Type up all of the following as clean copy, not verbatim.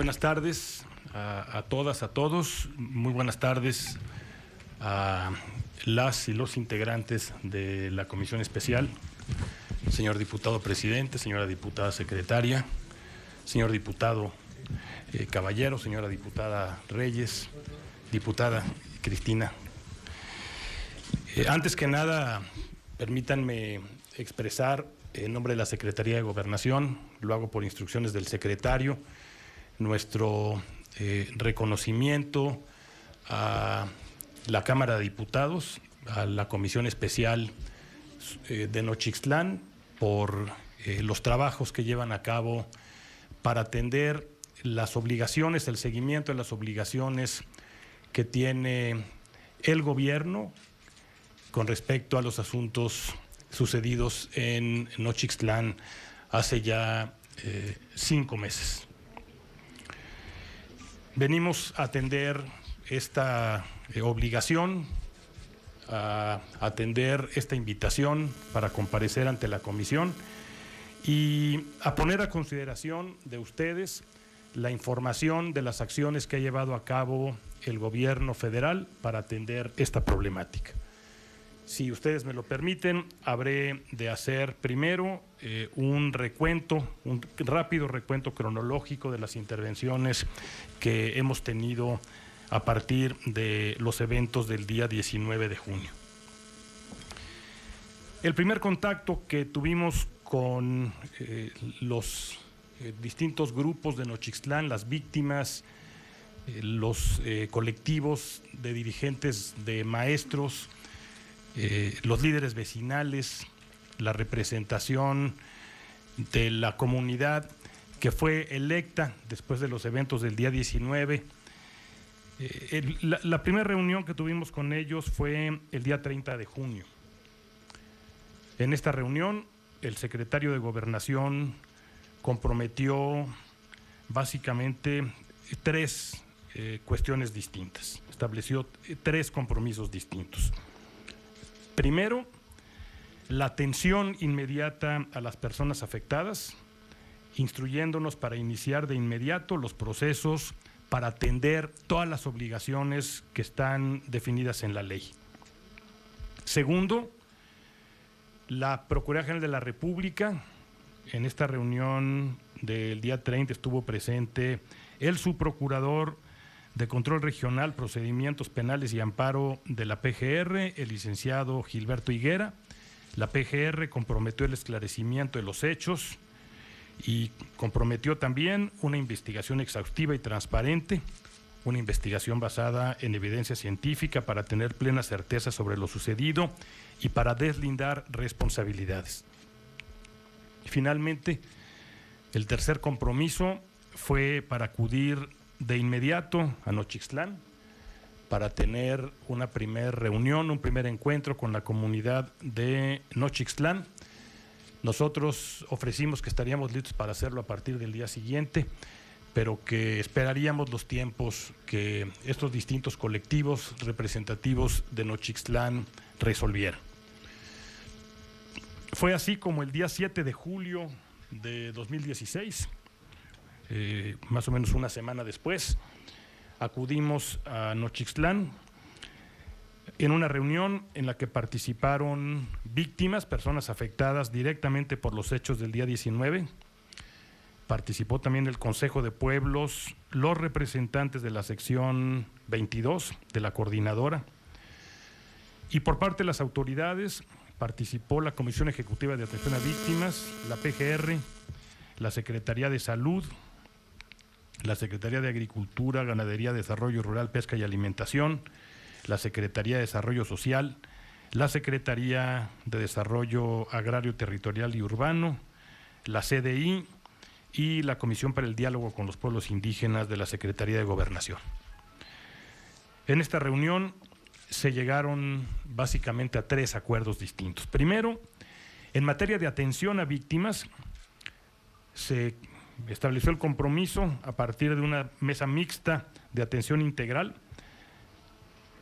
buenas tardes a todas, a todos. Muy buenas tardes a las y los integrantes de la Comisión Especial, señor diputado presidente, señora diputada secretaria, señor diputado Caballero, señora diputada Reyes, diputada Cristina. Antes que nada, permítanme expresar en nombre de la Secretaría de Gobernación, lo hago por instrucciones del secretario, nuestro reconocimiento a la Cámara de Diputados, a la Comisión Especial de Nochixtlán, por los trabajos que llevan a cabo para atender las obligaciones, el seguimiento de las obligaciones que tiene el gobierno con respecto a los asuntos sucedidos en Nochixtlán hace ya 5 meses. Venimos a atender esta obligación, a atender esta invitación para comparecer ante la comisión y a poner a consideración de ustedes la información de las acciones que ha llevado a cabo el gobierno federal para atender esta problemática. Si ustedes me lo permiten, habré de hacer primero un rápido recuento cronológico de las intervenciones que hemos tenido a partir de los eventos del día 19 de junio. El primer contacto que tuvimos con los distintos grupos de Nochixtlán, las víctimas, los colectivos de dirigentes de maestros, los líderes vecinales, la representación de la comunidad que fue electa después de los eventos del día 19. La primera reunión que tuvimos con ellos fue el día 30 de junio. En esta reunión, el secretario de Gobernación comprometió básicamente 3 cuestiones distintas, estableció 3 compromisos distintos. Primero, la atención inmediata a las personas afectadas, instruyéndonos para iniciar de inmediato los procesos para atender todas las obligaciones que están definidas en la ley. Segundo, la Procuraduría General de la República, en esta reunión del día 30 estuvo presente el subprocurador de Control Regional, Procedimientos Penales y Amparo de la PGR, el licenciado Gilberto Higuera. La PGR comprometió el esclarecimiento de los hechos y comprometió también una investigación exhaustiva y transparente, una investigación basada en evidencia científica para tener plena certeza sobre lo sucedido y para deslindar responsabilidades. Y finalmente, el tercer compromiso fue para acudir de inmediato a Nochixtlán para tener una primera reunión, un primer encuentro con la comunidad de Nochixtlán. Nosotros ofrecimos que estaríamos listos para hacerlo a partir del día siguiente, pero que esperaríamos los tiempos que estos distintos colectivos representativos de Nochixtlán resolvieran. Fue así como el día 7 de julio de 2016, más o menos una semana después, acudimos a Nochixtlán en una reunión en la que participaron víctimas, personas afectadas directamente por los hechos del día 19. Participó también el Consejo de Pueblos, los representantes de la sección 22 de la coordinadora, y por parte de las autoridades participó la Comisión Ejecutiva de Atención a Víctimas, la PGR, la Secretaría de Salud, la Secretaría de Agricultura, Ganadería, Desarrollo Rural, Pesca y Alimentación, la Secretaría de Desarrollo Social, la Secretaría de Desarrollo Agrario, Territorial y Urbano, la CDI y la Comisión para el Diálogo con los Pueblos Indígenas de la Secretaría de Gobernación. En esta reunión se llegaron básicamente a 3 acuerdos distintos. Primero, en materia de atención a víctimas, se estableció el compromiso a partir de una mesa mixta de atención integral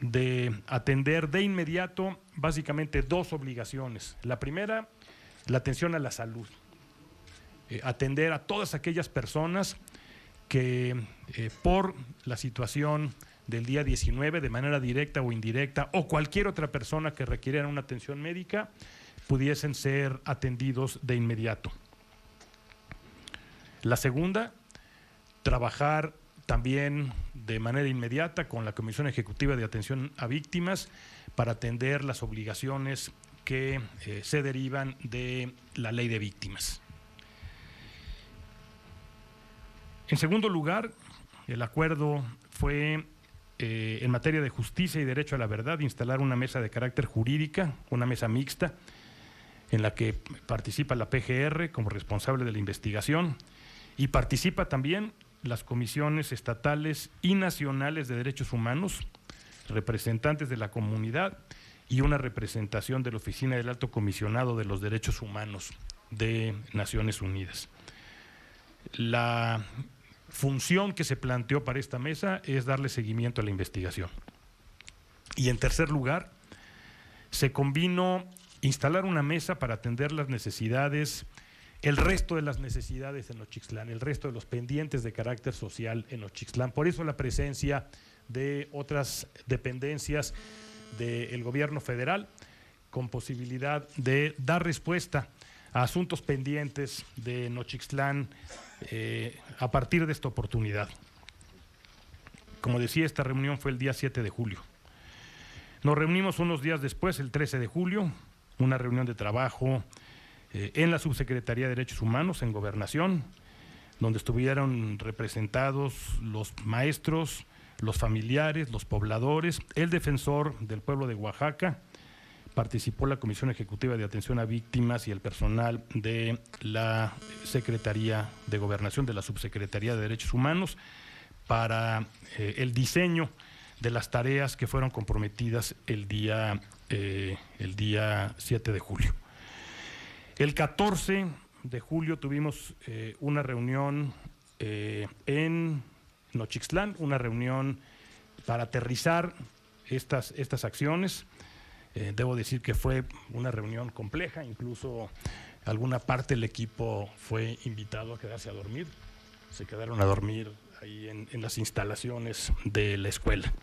de atender de inmediato básicamente 2 obligaciones. La primera, la atención a la salud, atender a todas aquellas personas que por la situación del día 19, de manera directa o indirecta, o cualquier otra persona que requiriera una atención médica, pudiesen ser atendidos de inmediato. La segunda, trabajar también de manera inmediata con la Comisión Ejecutiva de Atención a Víctimas para atender las obligaciones que se derivan de la Ley de Víctimas. En segundo lugar, el acuerdo fue en materia de justicia y derecho a la verdad instalar una mesa de carácter jurídica, una mesa mixta, en la que participa la PGR como responsable de la investigación y participa también las comisiones estatales y nacionales de derechos humanos, representantes de la comunidad y una representación de la Oficina del Alto Comisionado de los Derechos Humanos de Naciones Unidas. La función que se planteó para esta mesa es darle seguimiento a la investigación. Y en tercer lugar, se convino instalar una mesa para atender las necesidades, el resto de las necesidades en Nochixtlán, el resto de los pendientes de carácter social en Nochixtlán. Por eso la presencia de otras dependencias del gobierno federal con posibilidad de dar respuesta a asuntos pendientes de Nochixtlán a partir de esta oportunidad. Como decía, esta reunión fue el día 7 de julio. Nos reunimos unos días después, el 13 de julio, una reunión de trabajo en la Subsecretaría de Derechos Humanos, en Gobernación, donde estuvieron representados los maestros, los familiares, los pobladores, el defensor del pueblo de Oaxaca, participó la Comisión Ejecutiva de Atención a Víctimas y el personal de la Secretaría de Gobernación, de la Subsecretaría de Derechos Humanos, para el diseño de las tareas que fueron comprometidas el día 7 de julio. El 14 de julio tuvimos una reunión en Nochixtlán, una reunión para aterrizar estas acciones. Debo decir que fue una reunión compleja, incluso alguna parte del equipo fue invitado a quedarse a dormir. Se quedaron a dormir ahí en las instalaciones de la escuela.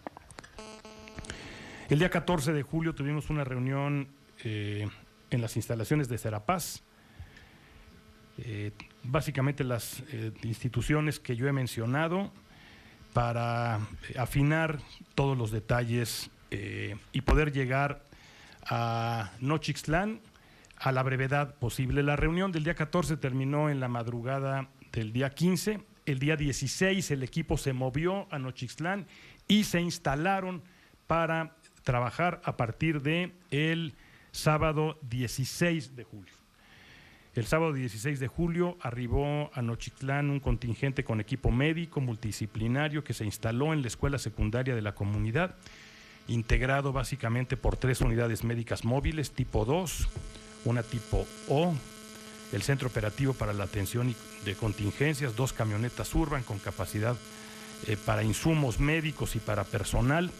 El día 14 de julio tuvimos una reunión en las instalaciones de Serapaz. Básicamente las instituciones que yo he mencionado para afinar todos los detalles y poder llegar a Nochixtlán a la brevedad posible. La reunión del día 14 terminó en la madrugada del día 15. El día 16 el equipo se movió a Nochixtlán y se instalaron para trabajar a partir de el sábado 16 de julio. El sábado 16 de julio arribó a Nochixtlán un contingente con equipo médico multidisciplinario que se instaló en la escuela secundaria de la comunidad, integrado básicamente por 3 unidades médicas móviles tipo 2, una tipo O, el Centro Operativo para la Atención de Contingencias, 2 camionetas Urban con capacidad para insumos médicos y para personal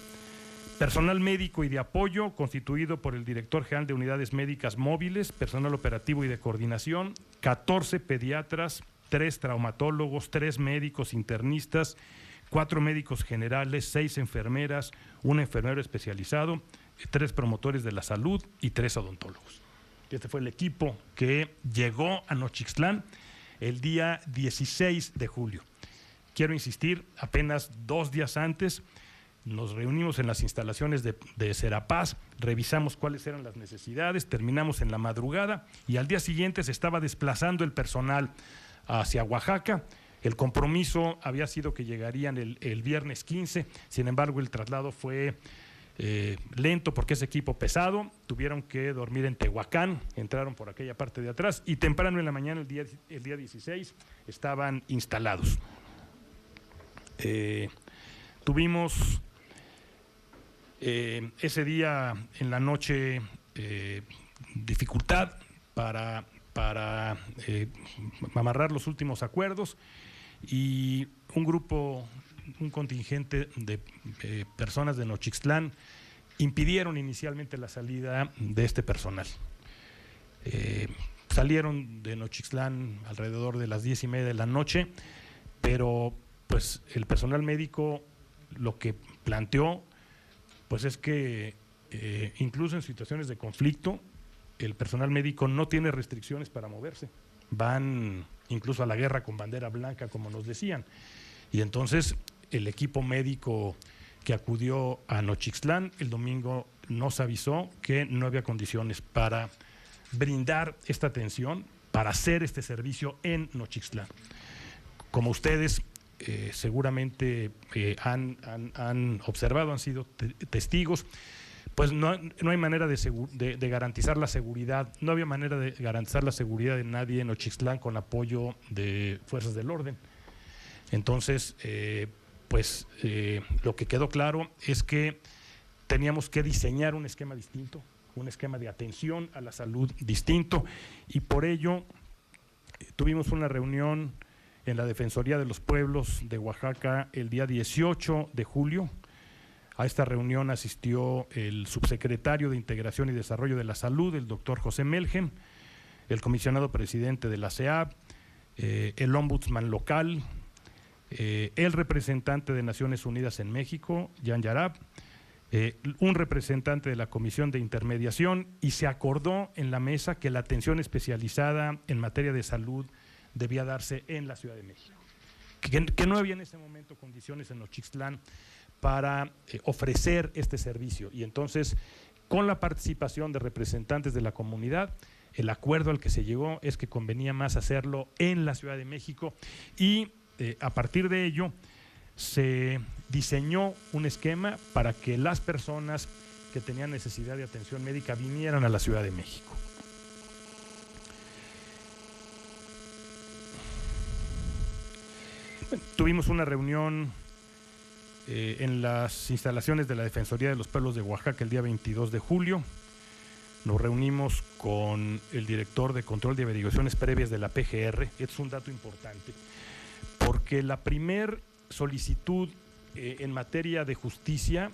médico y de apoyo constituido por el director general de unidades médicas móviles, personal operativo y de coordinación, 14 pediatras, 3 traumatólogos, 3 médicos internistas, 4 médicos generales, 6 enfermeras, 1 enfermero especializado, 3 promotores de la salud y 3 odontólogos. Este fue el equipo que llegó a Nochixtlán el día 16 de julio. Quiero insistir, apenas 2 días antes nos reunimos en las instalaciones de Serapaz, revisamos cuáles eran las necesidades, terminamos en la madrugada y al día siguiente se estaba desplazando el personal hacia Oaxaca. El compromiso había sido que llegarían el viernes 15, sin embargo el traslado fue lento porque es equipo pesado, tuvieron que dormir en Tehuacán, entraron por aquella parte de atrás y temprano en la mañana, el día 16, estaban instalados. Tuvimos ese día en la noche dificultad para amarrar los últimos acuerdos y un contingente de personas de Nochixtlán impidieron inicialmente la salida de este personal. Salieron de Nochixtlán alrededor de las 10:30 de la noche, pero pues el personal médico lo que planteó pues es que incluso en situaciones de conflicto el personal médico no tiene restricciones para moverse, van incluso a la guerra con bandera blanca, como nos decían, y entonces el equipo médico que acudió a Nochixtlán el domingo nos avisó que no había condiciones para brindar esta atención, para hacer este servicio en Nochixtlán. Como ustedes seguramente han observado, han sido testigos, pues no hay manera de garantizar la seguridad, no había manera de garantizar la seguridad de nadie en Nochixtlán con apoyo de fuerzas del orden. Entonces, lo que quedó claro es que teníamos que diseñar un esquema distinto, un esquema de atención a la salud distinto, y por ello tuvimos una reunión en la Defensoría de los Pueblos de Oaxaca el día 18 de julio. A esta reunión asistió el subsecretario de Integración y Desarrollo de la Salud, el doctor José Melgen, el comisionado presidente de la CEAP, el ombudsman local, el representante de Naciones Unidas en México, Jan Yarab, un representante de la Comisión de Intermediación, y se acordó en la mesa que la atención especializada en materia de salud debía darse en la Ciudad de México, que no había en ese momento condiciones en Nochixtlán para ofrecer este servicio, y entonces con la participación de representantes de la comunidad, el acuerdo al que se llegó es que convenía más hacerlo en la Ciudad de México, y a partir de ello se diseñó un esquema para que las personas que tenían necesidad de atención médica vinieran a la Ciudad de México. Tuvimos una reunión en las instalaciones de la Defensoría de los Pueblos de Oaxaca el día 22 de julio. Nos reunimos con el director de Control de Averiguaciones Previas de la PGR. Es un dato importante, porque la primer solicitud en materia de justicia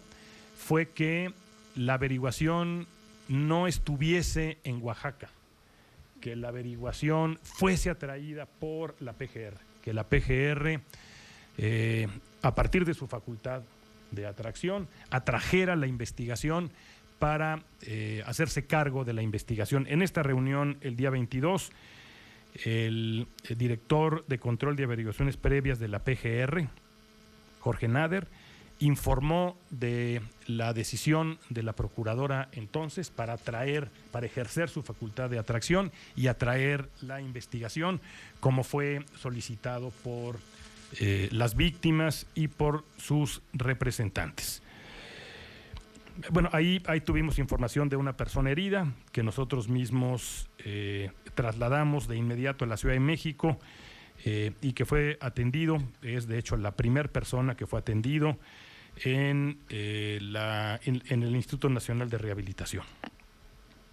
fue que la averiguación no estuviese en Oaxaca, que la averiguación fuese atraída por la PGR, que la PGR, a partir de su facultad de atracción, atrajera la investigación para hacerse cargo de la investigación. En esta reunión, el día 22, el director de Control de Averiguaciones Previas de la PGR, Jorge Nader, informó de la decisión de la procuradora entonces para ejercer su facultad de atracción y atraer la investigación, como fue solicitado por las víctimas y por sus representantes. Bueno, ahí tuvimos información de una persona herida que nosotros mismos trasladamos de inmediato a la Ciudad de México y que fue atendido, es de hecho la primera persona que fue atendido en el Instituto Nacional de Rehabilitación.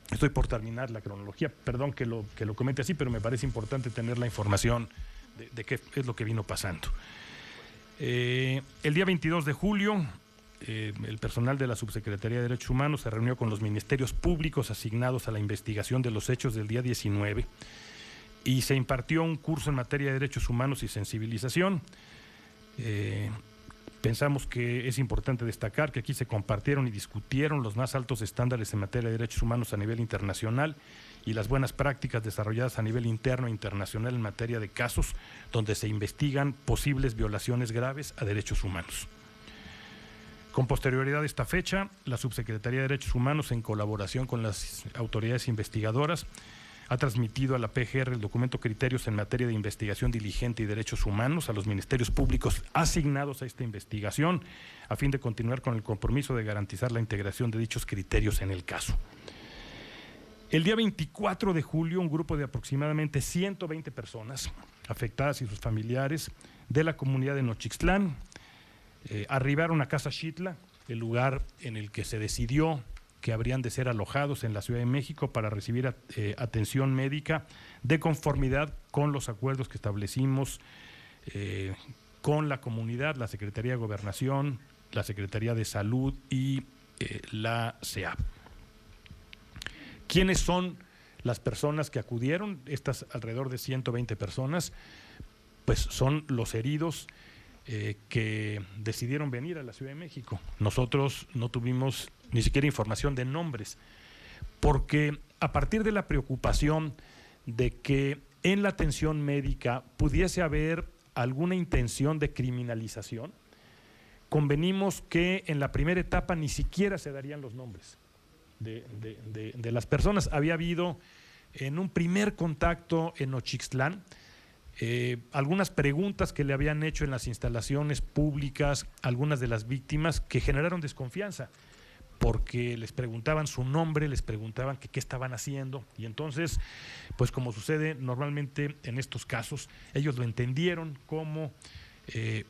Estoy por terminar la cronología, perdón que lo comente así, pero me parece importante tener la información de qué es lo que vino pasando. El día 22 de julio, el personal de la Subsecretaría de Derechos Humanos se reunió con los ministerios públicos asignados a la investigación de los hechos del día 19 y se impartió un curso en materia de derechos humanos y sensibilización. Pensamos que es importante destacar que aquí se compartieron y discutieron los más altos estándares en materia de derechos humanos a nivel internacional y las buenas prácticas desarrolladas a nivel interno e internacional en materia de casos donde se investigan posibles violaciones graves a derechos humanos. Con posterioridad a esta fecha, la Subsecretaría de Derechos Humanos, en colaboración con las autoridades investigadoras, ha transmitido a la PGR el documento Criterios en materia de investigación diligente y derechos humanos a los ministerios públicos asignados a esta investigación, a fin de continuar con el compromiso de garantizar la integración de dichos criterios en el caso. El día 24 de julio, un grupo de aproximadamente 120 personas afectadas y sus familiares de la comunidad de Nochixtlán arribaron a Casa Xitla, el lugar en el que se decidió que habrían de ser alojados en la Ciudad de México para recibir atención médica de conformidad con los acuerdos que establecimos con la comunidad, la Secretaría de Gobernación, la Secretaría de Salud y la CEAP. ¿Quiénes son las personas que acudieron? Estas alrededor de 120 personas, pues son los heridos que decidieron venir a la Ciudad de México. Nosotros no tuvimos ni siquiera información de nombres, porque a partir de la preocupación de que en la atención médica pudiese haber alguna intención de criminalización, convenimos que en la primera etapa ni siquiera se darían los nombres de las personas. Había habido en un primer contacto en Nochixtlán algunas preguntas que le habían hecho en las instalaciones públicas algunas de las víctimas que generaron desconfianza, porque les preguntaban su nombre, les preguntaban qué estaban haciendo, y entonces, pues como sucede normalmente en estos casos, ellos lo entendieron como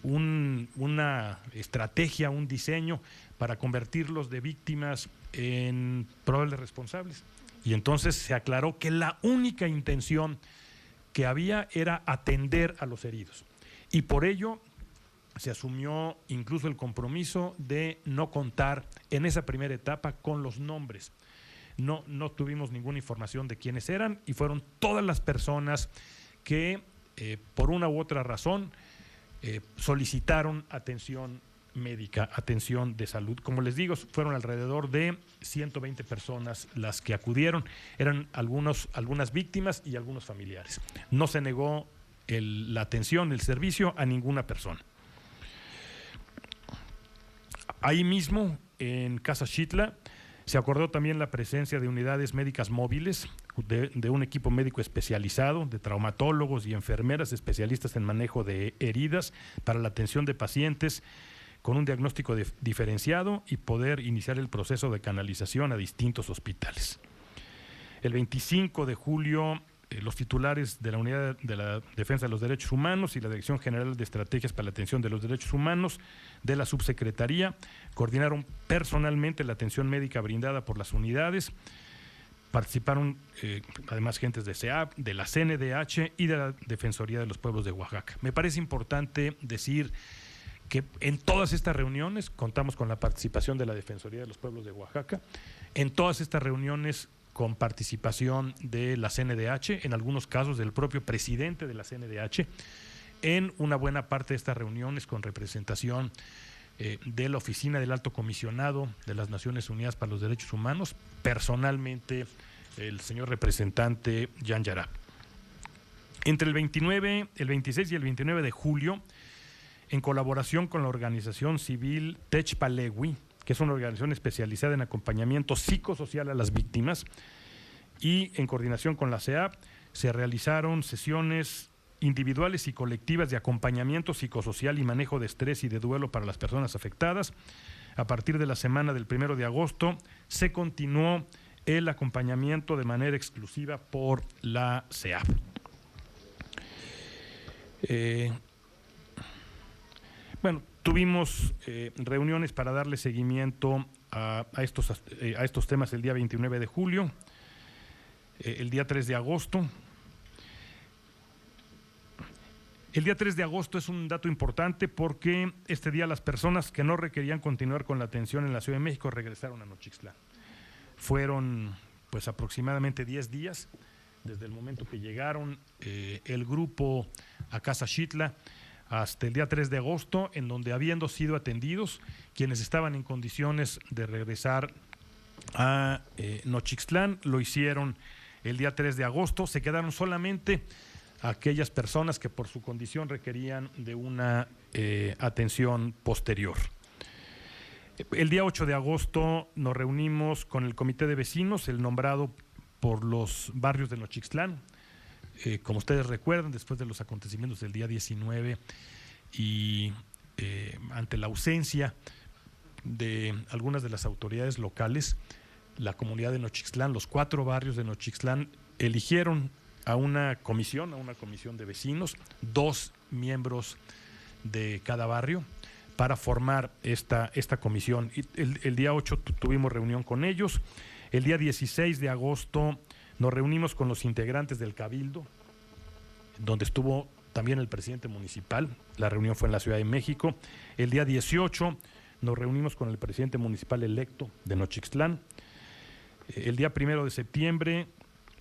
una estrategia, un diseño para convertirlos de víctimas en probables responsables. Y entonces se aclaró que la única intención que había era atender a los heridos. Y por ello se asumió incluso el compromiso de no contar en esa primera etapa con los nombres. No tuvimos ninguna información de quiénes eran, y fueron todas las personas que por una u otra razón solicitaron atención médica, atención de salud. Como les digo, fueron alrededor de 120 personas las que acudieron. Eran algunas víctimas y algunos familiares. No se negó la atención, el servicio a ninguna persona. Ahí mismo, en Casa Xitla, se acordó también la presencia de unidades médicas móviles, de un equipo médico especializado, de traumatólogos y enfermeras especialistas en manejo de heridas para la atención de pacientes con un diagnóstico diferenciado y poder iniciar el proceso de canalización a distintos hospitales. El 25 de julio, los titulares de la Unidad de la Defensa de los Derechos Humanos y la Dirección General de Estrategias para la Atención de los Derechos Humanos de la Subsecretaría coordinaron personalmente la atención médica brindada por las unidades. Participaron además gentes de SEAP, de la CNDH y de la Defensoría de los Pueblos de Oaxaca. Me parece importante decir que en todas estas reuniones contamos con la participación de la Defensoría de los Pueblos de Oaxaca, en todas estas reuniones con participación de la CNDH, en algunos casos del propio presidente de la CNDH, en una buena parte de estas reuniones con representación de la Oficina del Alto Comisionado de las Naciones Unidas para los Derechos Humanos, personalmente el señor representante Jan Yarab. Entre el 26 y el 29 de julio, en colaboración con la organización civil Techpalegui, que es una organización especializada en acompañamiento psicosocial a las víctimas, y en coordinación con la CEAP, se realizaron sesiones individuales y colectivas de acompañamiento psicosocial y manejo de estrés y de duelo para las personas afectadas. A partir de la semana del 1 de agosto se continuó el acompañamiento de manera exclusiva por la CEAP. Tuvimos reuniones para darle seguimiento a estos temas el día 29 de julio, el día 3 de agosto. El día 3 de agosto es un dato importante porque este día las personas que no requerían continuar con la atención en la Ciudad de México regresaron a Nochixtlán. Fueron pues aproximadamente 10 días desde el momento que llegaron el grupo a Casa Xitla hasta el día 3 de agosto, en donde, habiendo sido atendidos, quienes estaban en condiciones de regresar a Nochixtlán lo hicieron el día 3 de agosto. Se quedaron solamente aquellas personas que por su condición requerían de una atención posterior. El día 8 de agosto nos reunimos con el comité de vecinos, el nombrado por los barrios de Nochixtlán. Como ustedes recuerdan, después de los acontecimientos del día 19 y ante la ausencia de algunas de las autoridades locales, la comunidad de Nochixtlán, los 4 barrios de Nochixtlán, eligieron a una comisión de vecinos, 2 miembros de cada barrio, para formar esta comisión. El día 8 tuvimos reunión con ellos. El día 16 de agosto nos reunimos con los integrantes del Cabildo, donde estuvo también el presidente municipal. La reunión fue en la Ciudad de México. El día 18 nos reunimos con el presidente municipal electo de Nochixtlán. El día 1 de septiembre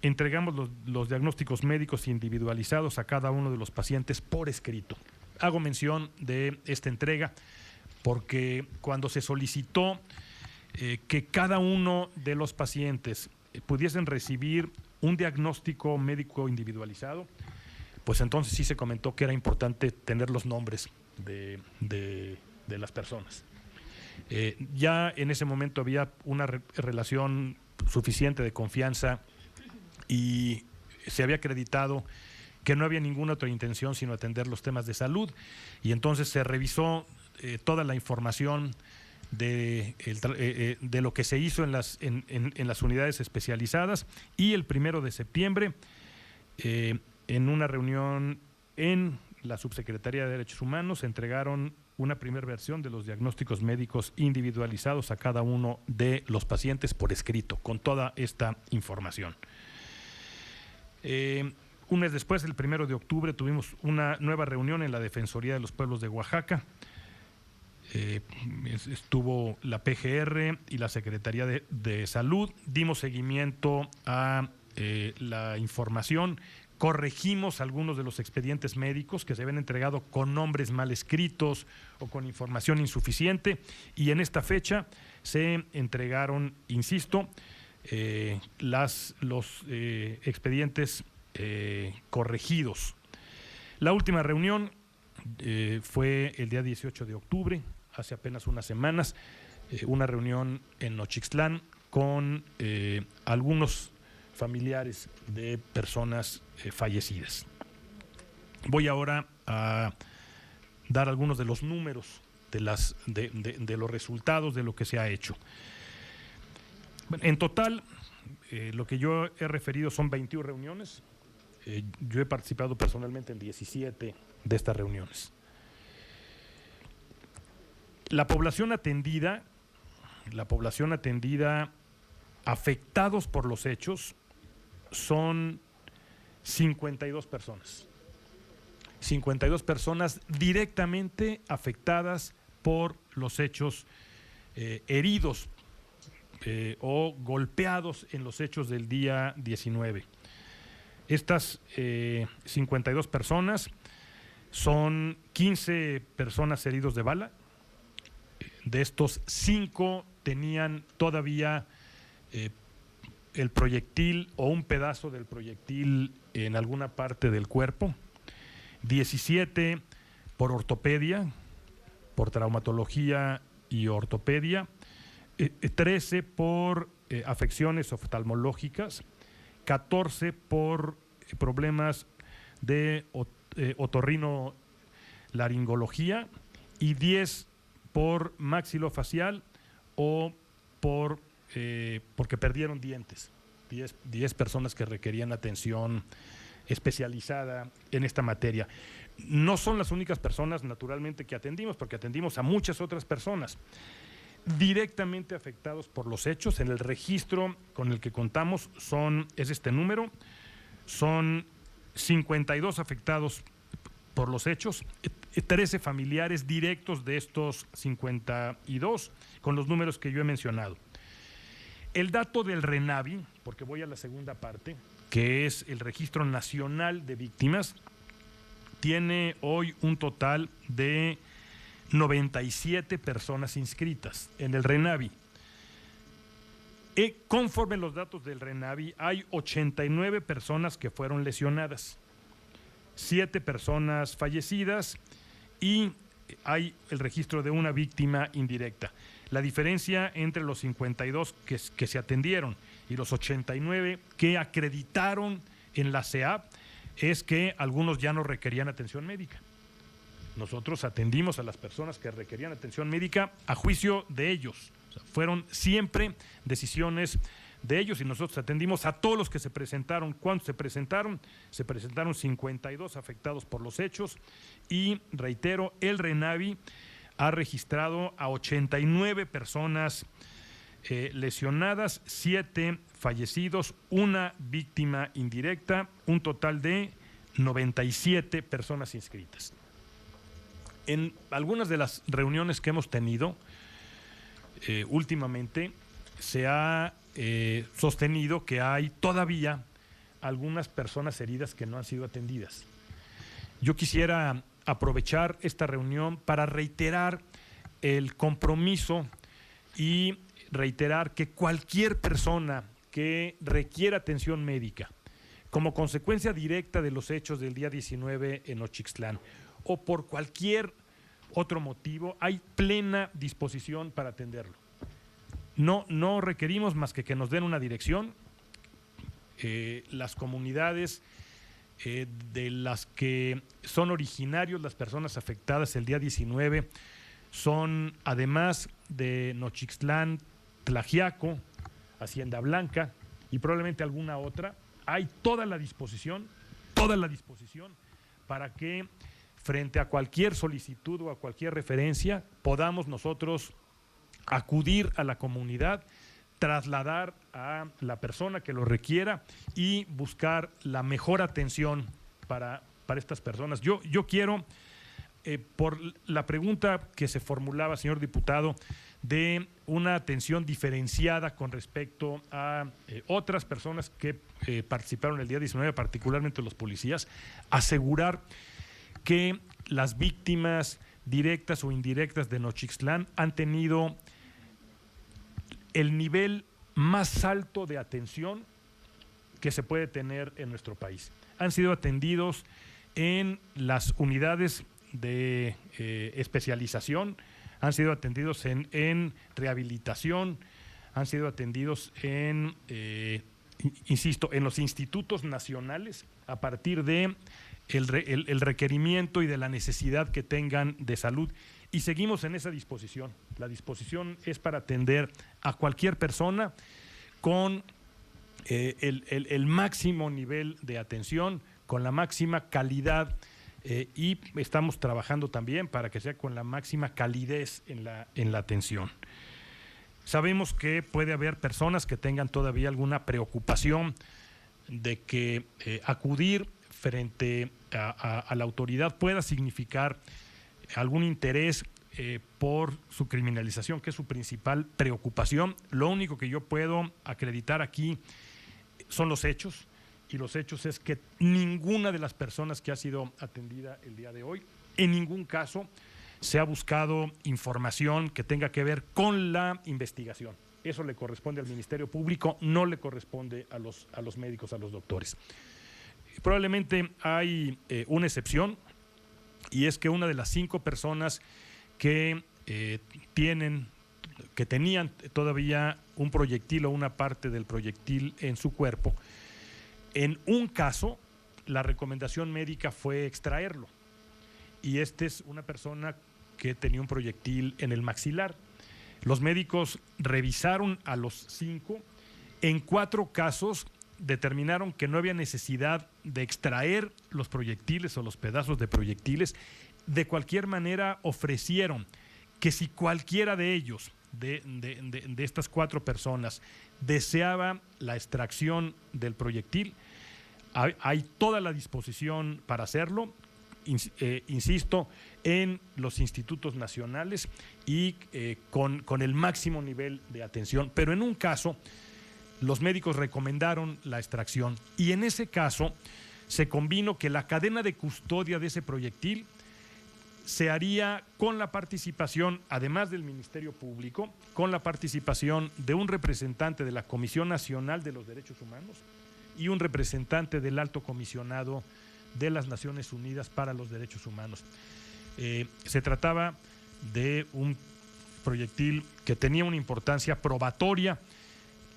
entregamos los diagnósticos médicos individualizados a cada uno de los pacientes por escrito. hago mención de esta entrega porque cuando se solicitó que cada uno de los pacientes pudiesen recibir un diagnóstico médico individualizado, pues entonces sí se comentó que era importante tener los nombres de las personas. Ya en ese momento había una relación suficiente de confianza y se había acreditado que no había ninguna otra intención sino atender los temas de salud, y entonces se revisó toda la información de lo que se hizo en las unidades especializadas, y el 1 de septiembre, en una reunión en la Subsecretaría de Derechos Humanos, se entregaron una primera versión de los diagnósticos médicos individualizados a cada uno de los pacientes por escrito, con toda esta información. Un mes después, el 1 de octubre, tuvimos una nueva reunión en la Defensoría de los Pueblos de Oaxaca. Estuvo la PGR y la Secretaría de Salud. Dimos seguimiento a la información, corregimos algunos de los expedientes médicos que se habían entregado con nombres mal escritos o con información insuficiente, y en esta fecha se entregaron, insisto, los expedientes corregidos. La última reunión fue el día 18 de octubre, hace apenas unas semanas, una reunión en Nochixtlán con algunos familiares de personas fallecidas. Voy ahora a dar algunos de los números de los resultados de lo que se ha hecho. En total, lo que yo he referido son 21 reuniones. Yo he participado personalmente en 17 de estas reuniones. La población atendida afectados por los hechos son 52 personas. 52 personas directamente afectadas por los hechos, heridos o golpeados en los hechos del día 19. Estas 52 personas son 15 personas heridos de bala. De estos, 5 tenían todavía el proyectil o un pedazo del proyectil en alguna parte del cuerpo, 17 por ortopedia, por traumatología y ortopedia, 13 por afecciones oftalmológicas, 14 por problemas de otorrinolaringología y 10 por maxilofacial o porque perdieron dientes. 10 personas que requerían atención especializada en esta materia. No son las únicas personas, naturalmente, que atendimos, porque atendimos a muchas otras personas directamente afectados por los hechos. En el registro con el que contamos es este número, son 52 afectados por los hechos, 13 familiares directos de estos 52, con los números que yo he mencionado. El dato del RENAVI, porque voy a la segunda parte, que es el Registro Nacional de Víctimas, tiene hoy un total de 97 personas inscritas en el RENAVI. Conforme los datos del RENAVI, hay 89 personas que fueron lesionadas, 7 personas fallecidas y hay el registro de una víctima indirecta. La diferencia entre los 52 que se atendieron y los 89 que acreditaron en la CEAP es que algunos ya no requerían atención médica. Nosotros atendimos a las personas que requerían atención médica a juicio de ellos. O sea, fueron siempre decisiones de ellos y nosotros atendimos a todos los que se presentaron. ¿Cuántos se presentaron? Se presentaron 52 afectados por los hechos y, reitero, el RENAVI ha registrado a 89 personas lesionadas, 7 fallecidos, 1 víctima indirecta, un total de 97 personas inscritas. En algunas de las reuniones que hemos tenido últimamente se ha sostenido que hay todavía algunas personas heridas que no han sido atendidas. Yo quisiera aprovechar esta reunión para reiterar el compromiso y reiterar que cualquier persona que requiera atención médica como consecuencia directa de los hechos del día 19 en Nochixtlán o por cualquier otro motivo, hay plena disposición para atenderlo. No requerimos más que nos den una dirección. Las comunidades de las que son originarios las personas afectadas el día 19 son, además de Nochixtlán, Tlaxiaco, Hacienda Blanca y probablemente alguna otra. Hay toda la disposición para que frente a cualquier solicitud o a cualquier referencia podamos nosotros acudir a la comunidad, trasladar a la persona que lo requiera y buscar la mejor atención para estas personas. Yo quiero, por la pregunta que se formulaba, señor diputado, de una atención diferenciada con respecto a otras personas que participaron el día 19, particularmente los policías, asegurar que las víctimas directas o indirectas de Nochixtlán han tenido el nivel más alto de atención que se puede tener en nuestro país. Han sido atendidos en las unidades de especialización, han sido atendidos en rehabilitación, han sido atendidos en, insisto, en los institutos nacionales a partir de el requerimiento y de la necesidad que tengan de salud. Y seguimos en esa disposición. La disposición es para atender a cualquier persona con el máximo nivel de atención, con la máxima calidad y estamos trabajando también para que sea con la máxima calidez en la atención. Sabemos que puede haber personas que tengan todavía alguna preocupación de que acudir frente a la autoridad pueda significar algún interés por su criminalización, que es su principal preocupación. Lo único que yo puedo acreditar aquí son los hechos, y los hechos es que ninguna de las personas que ha sido atendida el día de hoy, en ningún caso se ha buscado información que tenga que ver con la investigación. Eso le corresponde al Ministerio Público, no le corresponde a los médicos, a los doctores. Probablemente hay una excepción, y es que una de las 5 personas que tenían todavía un proyectil o una parte del proyectil en su cuerpo, en un caso la recomendación médica fue extraerlo, y esta es una persona que tenía un proyectil en el maxilar. Los médicos revisaron a los 5, en 4 casos determinaron que no había necesidad de extraer los proyectiles o los pedazos de proyectiles. De cualquier manera ofrecieron que si cualquiera de ellos, de estas 4 personas, deseaba la extracción del proyectil, hay toda la disposición para hacerlo, insisto, en los institutos nacionales y con el máximo nivel de atención. Pero en un caso, los médicos recomendaron la extracción, y en ese caso se convino que la cadena de custodia de ese proyectil se haría con la participación, además del Ministerio Público, con la participación de un representante de la Comisión Nacional de los Derechos Humanos y un representante del Alto Comisionado de las Naciones Unidas para los Derechos Humanos. Se trataba de un proyectil que tenía una importancia probatoria,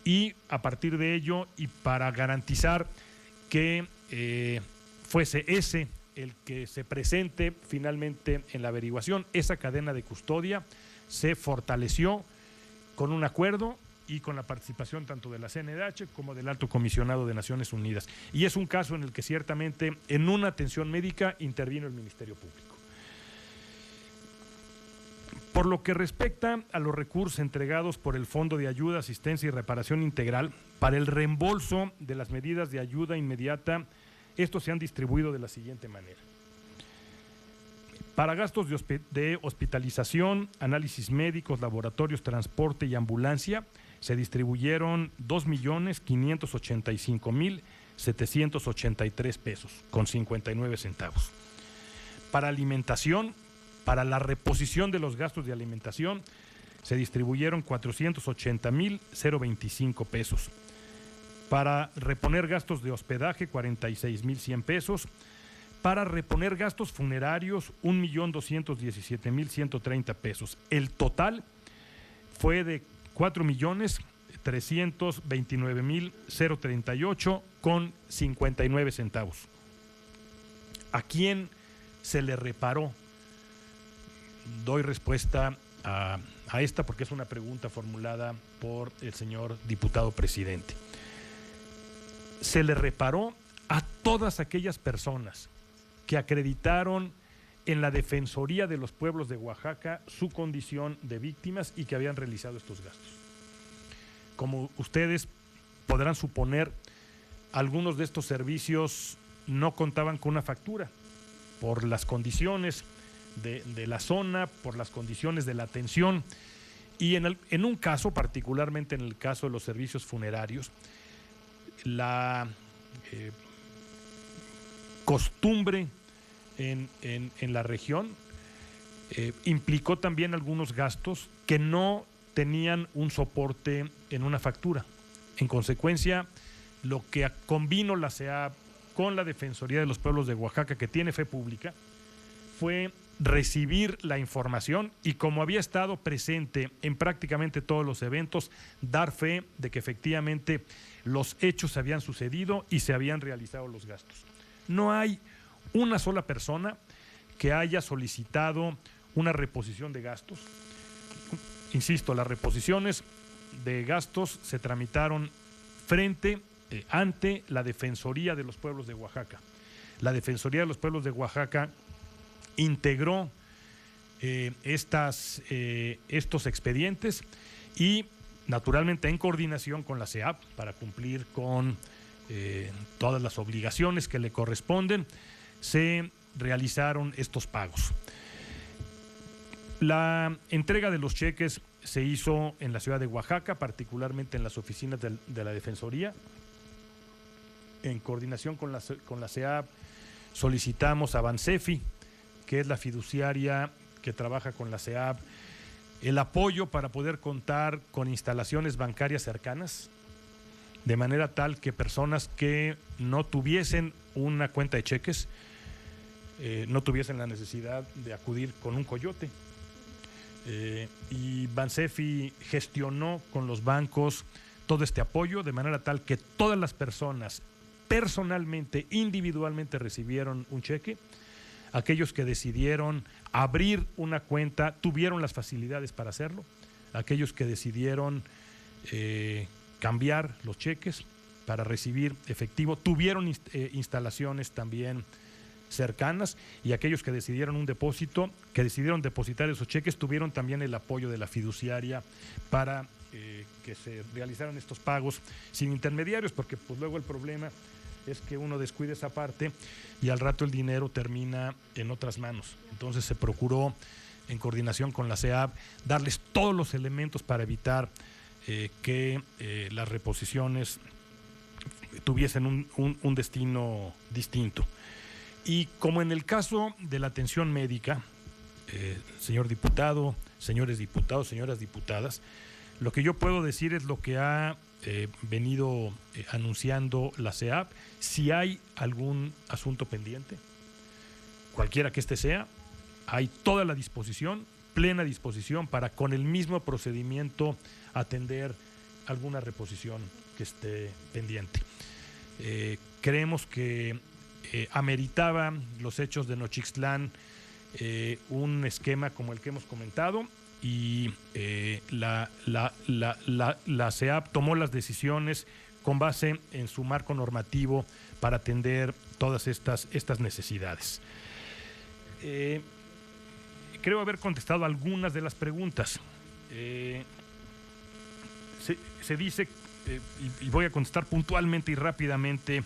y a partir de ello, y para garantizar que fuese ese el que se presente finalmente en la averiguación, esa cadena de custodia se fortaleció con un acuerdo y con la participación tanto de la CNDH como del Alto Comisionado de Naciones Unidas. Y es un caso en el que ciertamente en una atención médica intervino el Ministerio Público. Por lo que respecta a los recursos entregados por el Fondo de Ayuda, Asistencia y Reparación Integral para el reembolso de las medidas de ayuda inmediata, estos se han distribuido de la siguiente manera. Para gastos de hospitalización, análisis médicos, laboratorios, transporte y ambulancia, se distribuyeron 2.585.783 pesos con 59 centavos. Para alimentación, para la reposición de los gastos de alimentación, se distribuyeron 480,025 pesos. Para reponer gastos de hospedaje, 46,100 pesos. Para reponer gastos funerarios, 1,217,130 pesos. El total fue de 4,329,038 con 59 centavos. ¿A quién se le reparó? Doy respuesta a esta porque es una pregunta formulada por el señor diputado presidente. Se le reparó a todas aquellas personas que acreditaron en la Defensoría de los Pueblos de Oaxaca su condición de víctimas y que habían realizado estos gastos. Como ustedes podrán suponer, algunos de estos servicios no contaban con una factura por las condiciones de la zona, por las condiciones de la atención, y en un caso, particularmente en el caso de los servicios funerarios, la costumbre en la región implicó también algunos gastos que no tenían un soporte en una factura. En consecuencia, lo que convino la CEAP con la Defensoría de los Pueblos de Oaxaca, que tiene fe pública, fue recibir la información y, como había estado presente en prácticamente todos los eventos, dar fe de que efectivamente los hechos habían sucedido y se habían realizado los gastos. No hay una sola persona que haya solicitado una reposición de gastos. Insisto, las reposiciones de gastos se tramitaron ante la Defensoría de los Pueblos de Oaxaca. La Defensoría de los Pueblos de Oaxaca integró estos expedientes y, naturalmente, en coordinación con la CEAP para cumplir con todas las obligaciones que le corresponden, se realizaron estos pagos. La entrega de los cheques se hizo en la ciudad de Oaxaca, particularmente en las oficinas de la Defensoría. En coordinación con la CEAP solicitamos a Bansefi, que es la fiduciaria que trabaja con la CEAP, el apoyo para poder contar con instalaciones bancarias cercanas, de manera tal que personas que no tuviesen una cuenta de cheques no tuviesen la necesidad de acudir con un coyote. Y Bansefi gestionó con los bancos todo este apoyo, de manera tal que todas las personas personalmente, individualmente recibieron un cheque. Aquellos que decidieron abrir una cuenta tuvieron las facilidades para hacerlo. Aquellos que decidieron cambiar los cheques para recibir efectivo tuvieron instalaciones también cercanas, y aquellos que decidieron depositar esos cheques tuvieron también el apoyo de la fiduciaria para que se realizaran estos pagos sin intermediarios, porque pues luego el problema es que uno descuida esa parte y al rato el dinero termina en otras manos. Entonces se procuró, en coordinación con la CEAP, darles todos los elementos para evitar que las reposiciones tuviesen un destino distinto. Y como en el caso de la atención médica, señor diputado, señores diputados, señoras diputadas, lo que yo puedo decir es lo que ha venido anunciando la CEAP. Si hay algún asunto pendiente, cualquiera que este sea, hay toda la disposición, plena disposición, para con el mismo procedimiento atender alguna reposición que esté pendiente. Creemos que ameritaba los hechos de Nochixtlán un esquema como el que hemos comentado, y la CEAP tomó las decisiones con base en su marco normativo para atender todas estas necesidades. Creo haber contestado algunas de las preguntas. Se dice, y voy a contestar puntualmente y rápidamente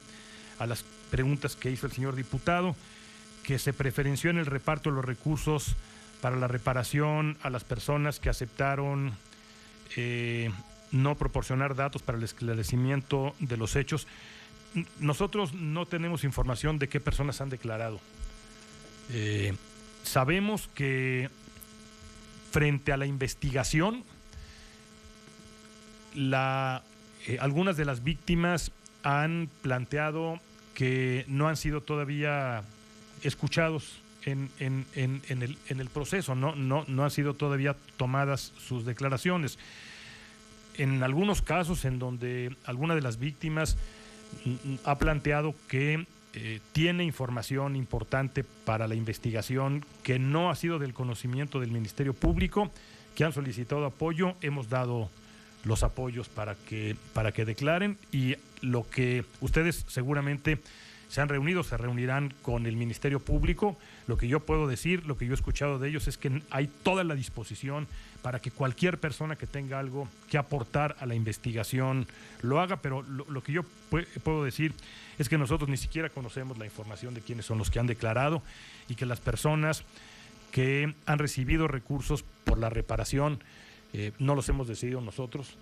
a las preguntas que hizo el señor diputado, que se preferenció en el reparto de los recursos para la reparación a las personas que aceptaron no proporcionar datos para el esclarecimiento de los hechos. Nosotros no tenemos información de qué personas han declarado. Sabemos que frente a la investigación, algunas de las víctimas han planteado que no han sido todavía escuchados en el proceso, no han sido todavía tomadas sus declaraciones. En algunos casos en donde alguna de las víctimas ha planteado que tiene información importante para la investigación que no ha sido del conocimiento del Ministerio Público, que han solicitado apoyo, hemos dado los apoyos para que declaren, y lo que ustedes seguramente se reunirán con el Ministerio Público. Lo que yo puedo decir, lo que yo he escuchado de ellos es que hay toda la disposición para que cualquier persona que tenga algo que aportar a la investigación lo haga, pero lo que yo puedo decir es que nosotros ni siquiera conocemos la información de quiénes son los que han declarado, y que las personas que han recibido recursos por la reparación no los hemos decidido nosotros.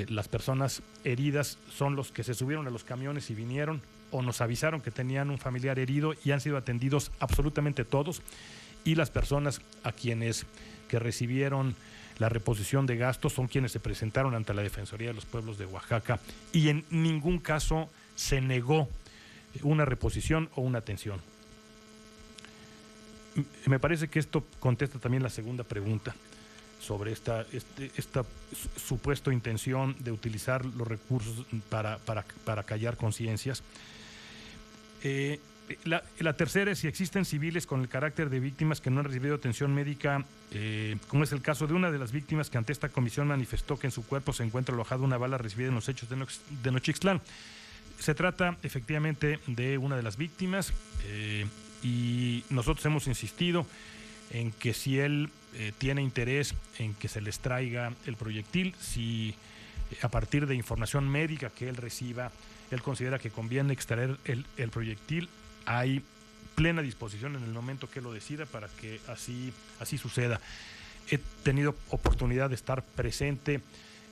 Las personas heridas son los que se subieron a los camiones y vinieron, o nos avisaron que tenían un familiar herido y han sido atendidos absolutamente todos, y las personas a quienes que recibieron la reposición de gastos son quienes se presentaron ante la Defensoría de los Pueblos de Oaxaca, y en ningún caso se negó una reposición o una atención. Me parece que esto contesta también la segunda pregunta sobre esta supuesta intención de utilizar los recursos para callar conciencias. La tercera es si existen civiles con el carácter de víctimas que no han recibido atención médica, como es el caso de una de las víctimas que ante esta comisión manifestó que en su cuerpo se encuentra alojada una bala recibida en los hechos de Nochixtlán. Se trata efectivamente de una de las víctimas, y nosotros hemos insistido en que si él tiene interés en que se les traiga el proyectil, si a partir de información médica que él reciba, él considera que conviene extraer el proyectil, hay plena disposición en el momento que lo decida para que así suceda. He tenido oportunidad de estar presente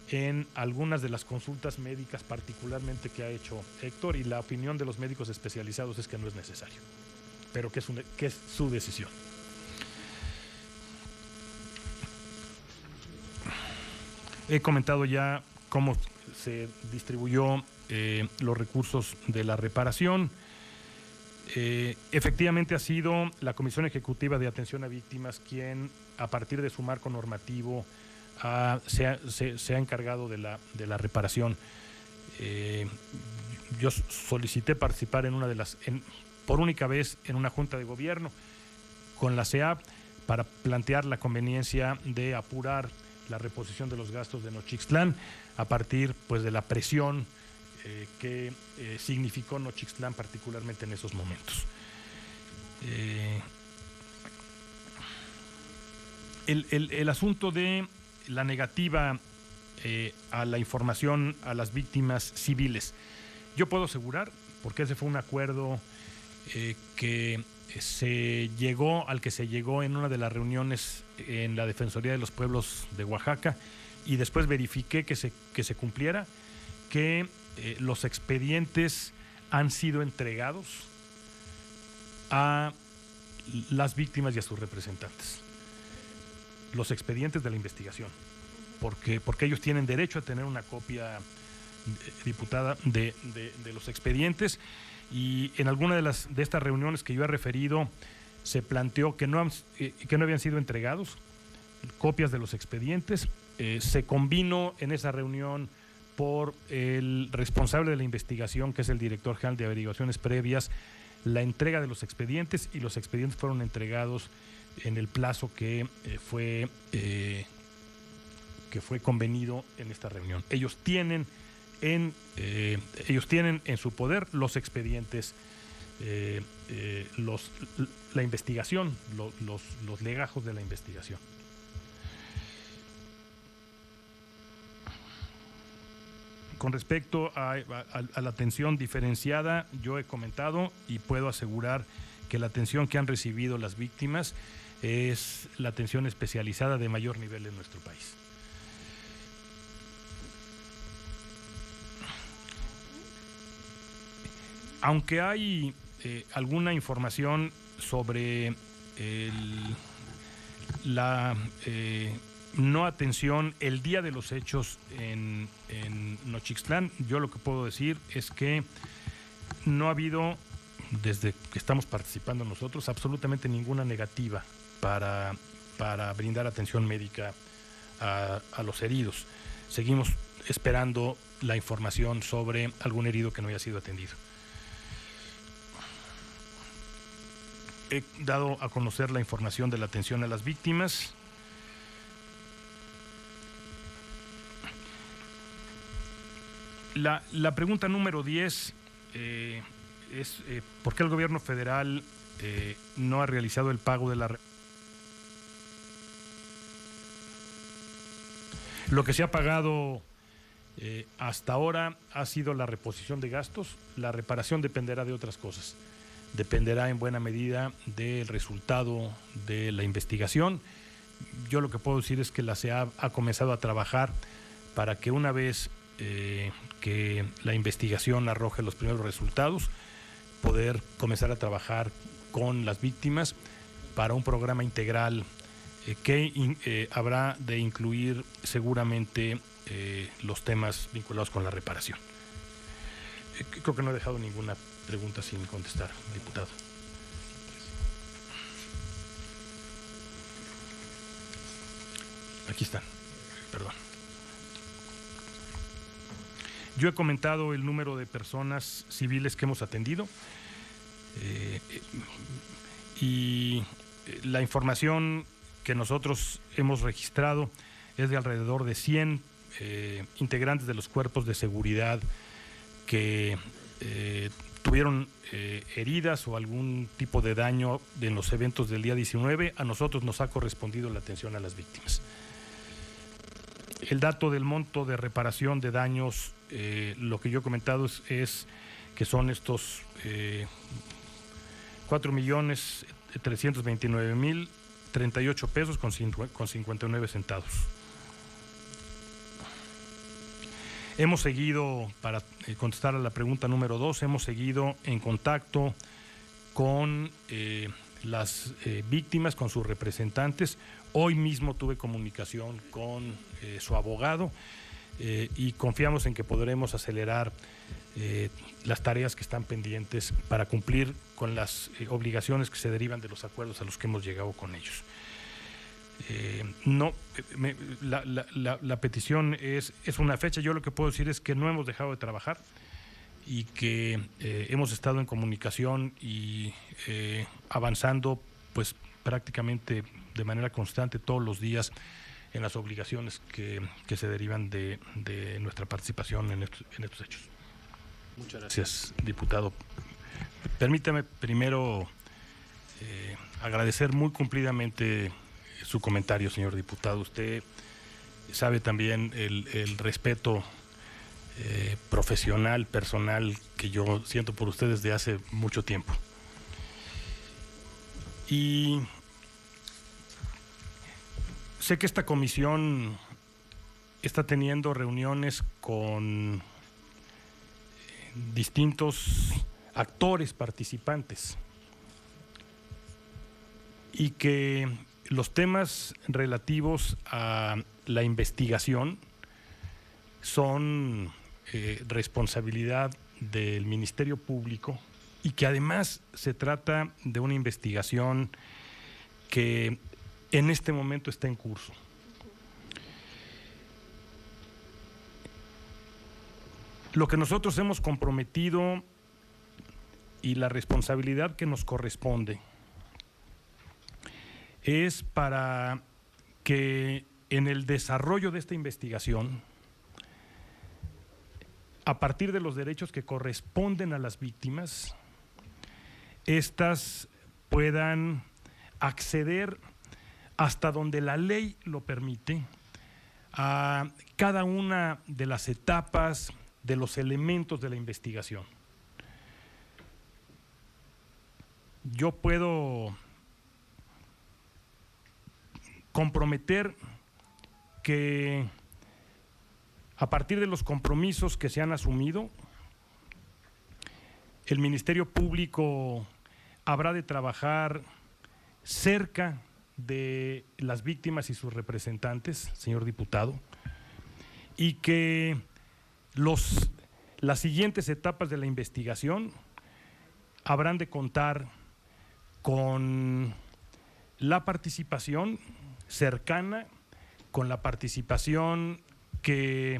en algunas de las consultas médicas, particularmente que ha hecho Héctor, y la opinión de los médicos especializados es que no es necesario, pero que es su decisión. He comentado ya cómo se distribuyó los recursos de la reparación. Efectivamente ha sido la Comisión Ejecutiva de Atención a Víctimas quien, a partir de su marco normativo, se ha encargado de la reparación. Yo solicité participar por única vez en una junta de gobierno con la CEAP para plantear la conveniencia de apurar la reposición de los gastos de Nochixtlán a partir pues de la presión que significó Nochixtlán particularmente en esos momentos. El asunto de la negativa a la información a las víctimas civiles, yo puedo asegurar, porque ese fue un acuerdo al que se llegó en una de las reuniones en la Defensoría de los Pueblos de Oaxaca, y después verifiqué que se cumpliera, que los expedientes han sido entregados a las víctimas y a sus representantes. Los expedientes de la investigación, porque ellos tienen derecho a tener una copia diputada de los expedientes, y en alguna de estas reuniones que yo he referido se planteó que no habían sido entregados copias de los expedientes. Se convino en esa reunión por el responsable de la investigación, que es el director general de averiguaciones previas, la entrega de los expedientes, y los expedientes fueron entregados en el plazo que fue convenido en esta reunión. Ellos tienen en su poder los expedientes, la investigación, los legajos de la investigación. Con respecto a la atención diferenciada, yo he comentado y puedo asegurar que la atención que han recibido las víctimas es la atención especializada de mayor nivel en nuestro país. Aunque hay alguna información sobre la no atención el día de los hechos en Nochixtlán, yo lo que puedo decir es que no ha habido, desde que estamos participando nosotros, absolutamente ninguna negativa para brindar atención médica a los heridos. Seguimos esperando la información sobre algún herido que no haya sido atendido. He dado a conocer la información de la atención a las víctimas. La pregunta número 10 es ¿por qué el gobierno federal no ha realizado el pago de la... Lo que se ha pagado hasta ahora ha sido la reposición de gastos. La reparación dependerá de otras cosas. Dependerá en buena medida del resultado de la investigación. Yo lo que puedo decir es que la CEA ha comenzado a trabajar para que una vez que la investigación arroje los primeros resultados, poder comenzar a trabajar con las víctimas para un programa integral que habrá de incluir seguramente los temas vinculados con la reparación. Creo que no he dejado ninguna pregunta sin contestar, diputado. Aquí están, perdón. Yo he comentado el número de personas civiles que hemos atendido y la información que nosotros hemos registrado es de alrededor de 100 integrantes de los cuerpos de seguridad que tuvieron heridas o algún tipo de daño en los eventos del día 19. A nosotros nos ha correspondido la atención a las víctimas. El dato del monto de reparación de daños, lo que yo he comentado es que son estos 4.329.038 pesos con 59 centavos. Hemos seguido, para contestar a la pregunta número 2, hemos seguido en contacto con las víctimas, con sus representantes. Hoy mismo tuve comunicación con su abogado y confiamos en que podremos acelerar las tareas que están pendientes para cumplir con las obligaciones que se derivan de los acuerdos a los que hemos llegado con ellos. La petición es una fecha. Yo lo que puedo decir es que no hemos dejado de trabajar y que hemos estado en comunicación y avanzando pues prácticamente de manera constante todos los días en las obligaciones que se derivan de nuestra participación en estos hechos. Muchas gracias, diputado. Permítame primero agradecer muy cumplidamente su comentario, señor diputado. Usted sabe también el respeto profesional, personal que yo siento por usted desde hace mucho tiempo. Y sé que esta comisión está teniendo reuniones con distintos actores participantes y que los temas relativos a la investigación son responsabilidad del Ministerio Público y que además se trata de una investigación que en este momento está en curso. Lo que nosotros hemos comprometido y la responsabilidad que nos corresponde es para que en el desarrollo de esta investigación, a partir de los derechos que corresponden a las víctimas, éstas puedan acceder hasta donde la ley lo permite a cada una de las etapas, de los elementos de la investigación. Yo puedo comprometer que a partir de los compromisos que se han asumido, el Ministerio Público habrá de trabajar cerca de las víctimas y sus representantes, señor diputado, y que las siguientes etapas de la investigación habrán de contar con la participación cercana, con la participación que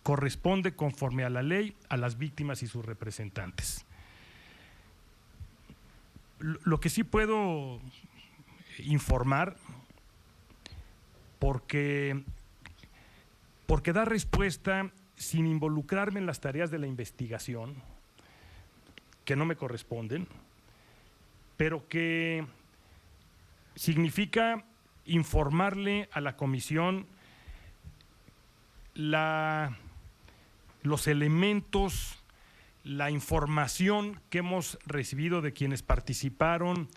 corresponde conforme a la ley a las víctimas y sus representantes. Lo que sí puedo informar, porque da respuesta sin involucrarme en las tareas de la investigación, que no me corresponden, pero que significa informarle a la comisión los elementos, la información que hemos recibido de quienes participaron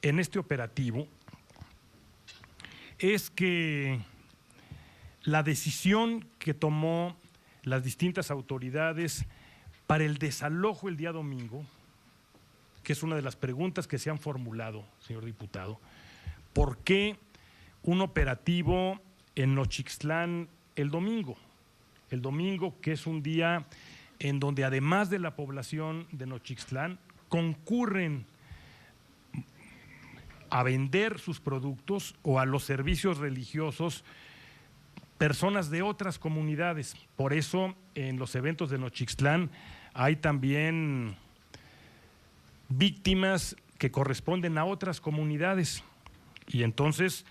en este operativo, es que la decisión que tomó las distintas autoridades para el desalojo el día domingo, que es una de las preguntas que se han formulado, señor diputado, ¿por qué un operativo en Nochixtlán el domingo? El domingo, que es un día en donde además de la población de Nochixtlán concurren a vender sus productos o a los servicios religiosos personas de otras comunidades. Por eso en los eventos de Nochixtlán hay también víctimas que corresponden a otras comunidades. Y entonces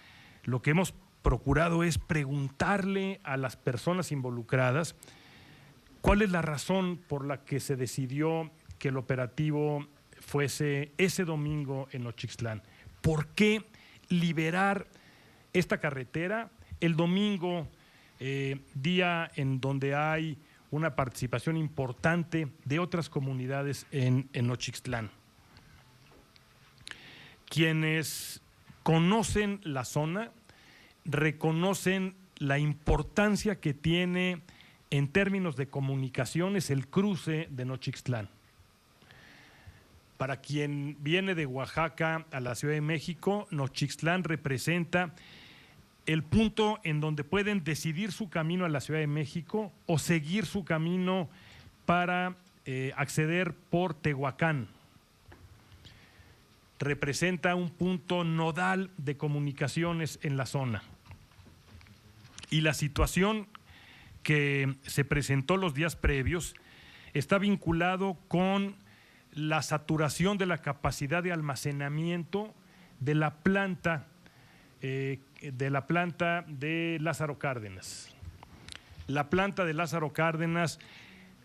lo que hemos procurado es preguntarle a las personas involucradas cuál es la razón por la que se decidió que el operativo fuese ese domingo en Nochixtlán. ¿Por qué liberar esta carretera el domingo, día en donde hay una participación importante de otras comunidades en Nochixtlán? Quienes conocen la zona reconocen la importancia que tiene en términos de comunicaciones el cruce de Nochixtlán. Para quien viene de Oaxaca a la Ciudad de México, Nochixtlán representa el punto en donde pueden decidir su camino a la Ciudad de México o seguir su camino para acceder por Tehuacán. Representa un punto nodal de comunicaciones en la zona. Y la situación que se presentó los días previos está vinculado con la saturación de la capacidad de almacenamiento de la planta de Lázaro Cárdenas. La planta de Lázaro Cárdenas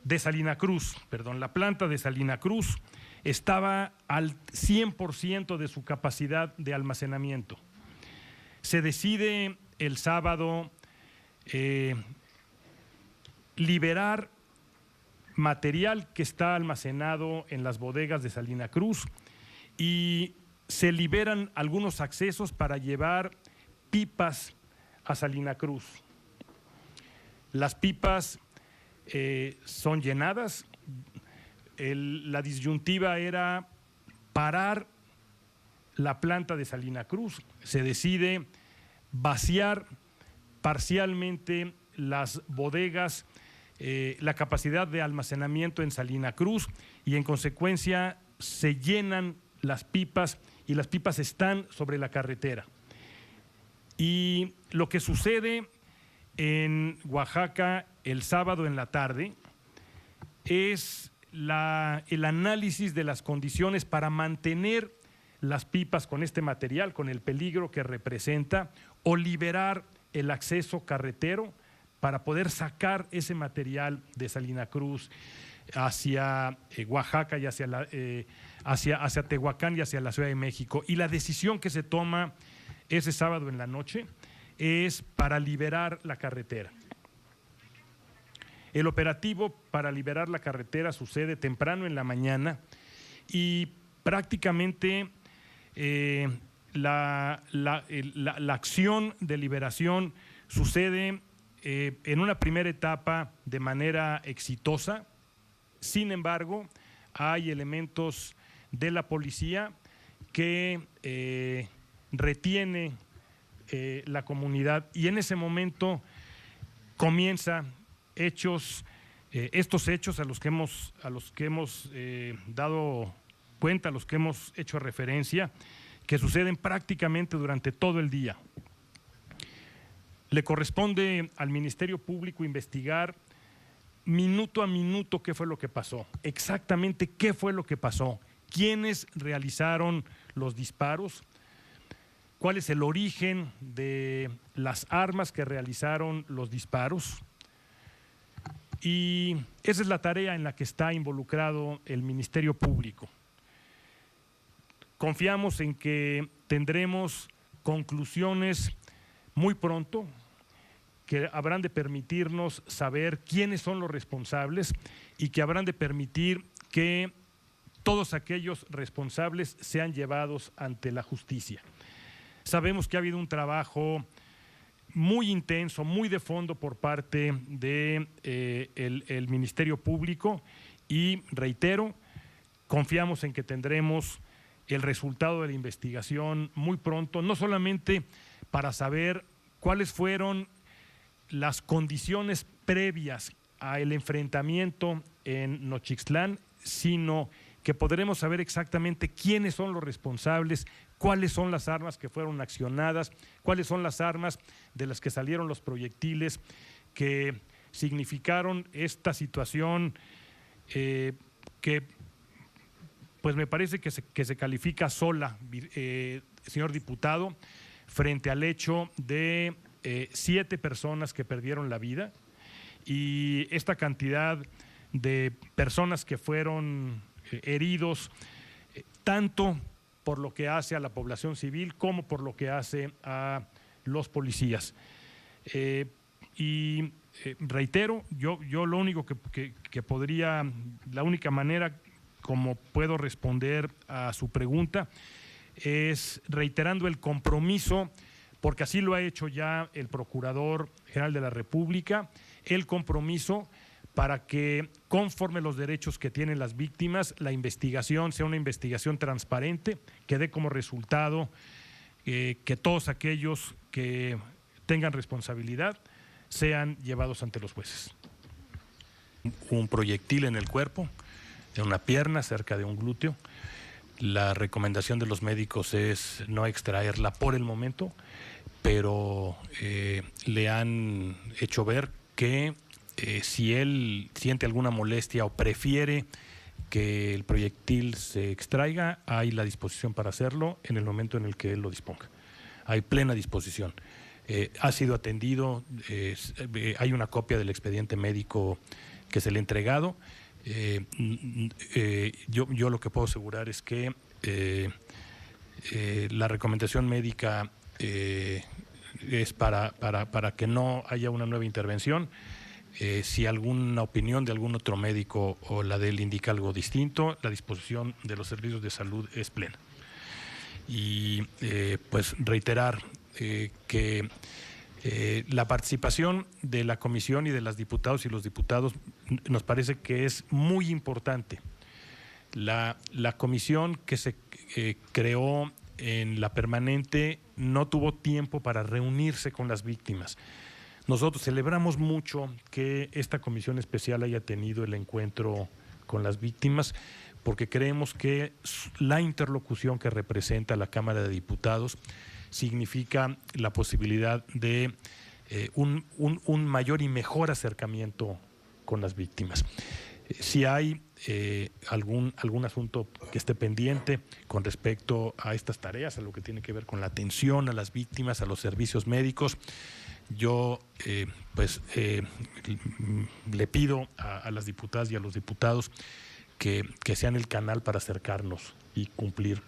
de Salina Cruz, la planta de Salina Cruz estaba al 100% de su capacidad de almacenamiento. Se decide el sábado liberar material que está almacenado en las bodegas de Salina Cruz y se liberan algunos accesos para llevar pipas a Salina Cruz. Las pipas son llenadas. La disyuntiva era parar la planta de Salina Cruz. Se decide vaciar parcialmente las bodegas, la capacidad de almacenamiento en Salina Cruz, y en consecuencia se llenan las pipas y las pipas están sobre la carretera. Y lo que sucede en Oaxaca el sábado en la tarde es el análisis de las condiciones para mantener las pipas con este material, con el peligro que representa, o liberar el acceso carretero para poder sacar ese material de Salina Cruz hacia Oaxaca y hacia Tehuacán y hacia la Ciudad de México. Y la decisión que se toma ese sábado en la noche es para liberar la carretera. El operativo para liberar la carretera sucede temprano en la mañana y prácticamente la acción de liberación sucede en una primera etapa de manera exitosa. Sin embargo, hay elementos de la policía que retiene la comunidad, y en ese momento comienza estos hechos a los que hemos dado cuenta, a los que hemos hecho referencia, que suceden prácticamente durante todo el día. Le corresponde al Ministerio Público investigar minuto a minuto qué fue lo que pasó, exactamente qué fue lo que pasó, quiénes realizaron los disparos, cuál es el origen de las armas que realizaron los disparos. Y esa es la tarea en la que está involucrado el Ministerio Público. Confiamos en que tendremos conclusiones muy pronto, que habrán de permitirnos saber quiénes son los responsables y que habrán de permitir que todos aquellos responsables sean llevados ante la justicia. Sabemos que ha habido un trabajo muy intenso, muy de fondo por parte del el Ministerio Público y, reitero, confiamos en que tendremos el resultado de la investigación muy pronto, no solamente para saber cuáles fueron las condiciones previas al enfrentamiento en Nochixtlán, sino que podremos saber exactamente quiénes son los responsables, cuáles son las armas que fueron accionadas, cuáles son las armas de las que salieron los proyectiles que significaron esta situación que pues me parece que se califica sola, señor diputado, frente al hecho de 7 personas que perdieron la vida y esta cantidad de personas que fueron heridos, tanto por lo que hace a la población civil como por lo que hace a los policías. Reitero, yo lo único que podría, la única manera como puedo responder a su pregunta es reiterando el compromiso, porque así lo ha hecho ya el Procurador General de la República, el compromiso para que, conforme los derechos que tienen las víctimas, la investigación sea una investigación transparente, que dé como resultado que todos aquellos que tengan responsabilidad sean llevados ante los jueces. Un proyectil en el cuerpo, en una pierna, cerca de un glúteo. La recomendación de los médicos es no extraerla por el momento, pero le han hecho ver que si él siente alguna molestia o prefiere que el proyectil se extraiga, hay la disposición para hacerlo en el momento en el que él lo disponga. Hay plena disposición. Ha sido atendido, hay una copia del expediente médico que se le ha entregado. Yo lo que puedo asegurar es que la recomendación médica es para que no haya una nueva intervención. Si alguna opinión de algún otro médico o la de él indica algo distinto, la disposición de los servicios de salud es plena. Y pues reiterar que la participación de la comisión y de las diputadas y los diputados nos parece que es muy importante. La comisión que se creó en la permanente no tuvo tiempo para reunirse con las víctimas. Nosotros celebramos mucho que esta comisión especial haya tenido el encuentro con las víctimas, porque creemos que la interlocución que representa la Cámara de Diputados significa la posibilidad de un mayor y mejor acercamiento con las víctimas. Si hay algún asunto que esté pendiente con respecto a estas tareas, a lo que tiene que ver con la atención a las víctimas, a los servicios médicos, yo le pido a las diputadas y a los diputados que sean el canal para acercarnos y cumplir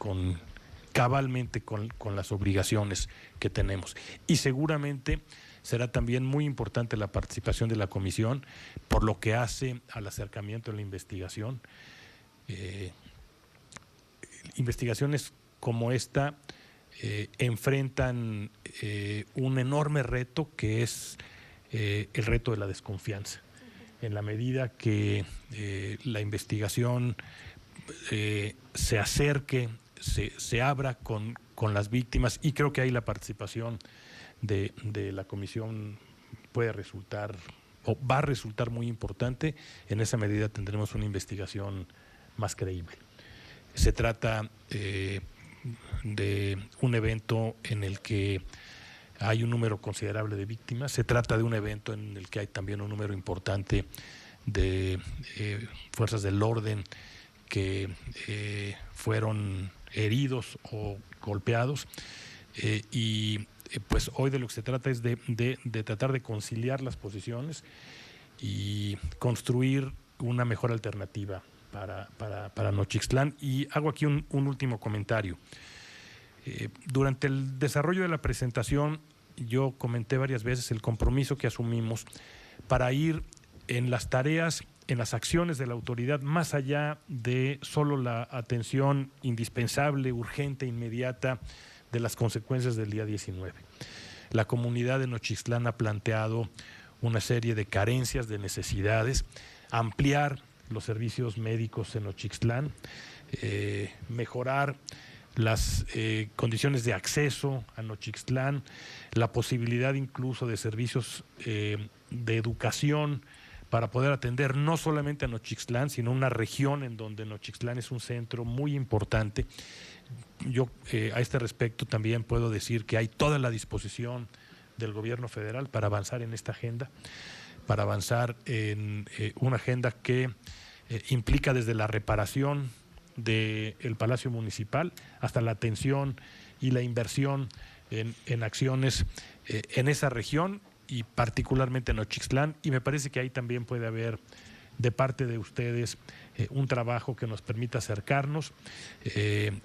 cabalmente con las obligaciones que tenemos. Y seguramente será también muy importante la participación de la comisión por lo que hace al acercamiento en la investigación. Investigaciones como esta enfrentan un enorme reto que es el reto de la desconfianza. En la medida que la investigación se acerque se abra con las víctimas, y creo que ahí la participación de la comisión puede resultar o va a resultar muy importante. En esa medida tendremos una investigación más creíble. Se trata de un evento en el que hay un número considerable de víctimas, se trata de un evento en el que hay también un número importante de fuerzas del orden que fueron heridos o golpeados, pues hoy de lo que se trata es de tratar de conciliar las posiciones y construir una mejor alternativa para Nochixtlán. Y hago aquí un último comentario. Durante el desarrollo de la presentación yo comenté varias veces el compromiso que asumimos para ir en las tareas, en las acciones de la autoridad, más allá de solo la atención indispensable, urgente, inmediata de las consecuencias del día 19. La comunidad de Nochixtlán ha planteado una serie de carencias, de necesidades, ampliar los servicios médicos en Nochixtlán, mejorar las condiciones de acceso a Nochixtlán, la posibilidad incluso de servicios de educación para poder atender no solamente a Nochixtlán, sino una región en donde Nochixtlán es un centro muy importante. Yo a este respecto también puedo decir que hay toda la disposición del gobierno federal para avanzar en esta agenda, para avanzar en una agenda que implica desde la reparación del Palacio Municipal hasta la atención y la inversión en acciones en esa región y particularmente en Nochixtlán, y me parece que ahí también puede haber de parte de ustedes un trabajo que nos permita acercarnos,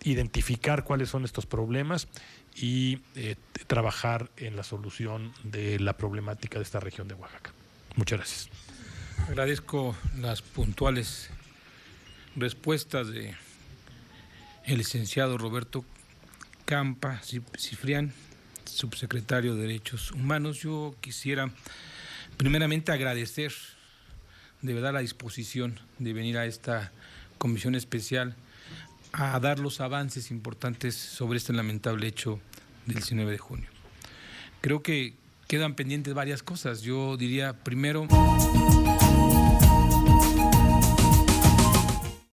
identificar cuáles son estos problemas y trabajar en la solución de la problemática de esta región de Oaxaca. Muchas gracias. Agradezco las puntuales respuestas de el licenciado Roberto Campa Cifrián, subsecretario de Derechos Humanos. Yo quisiera primeramente agradecer de verdad la disposición de venir a esta comisión especial a dar los avances importantes sobre este lamentable hecho del 19 de junio. Creo que quedan pendientes varias cosas. Yo diría, primero,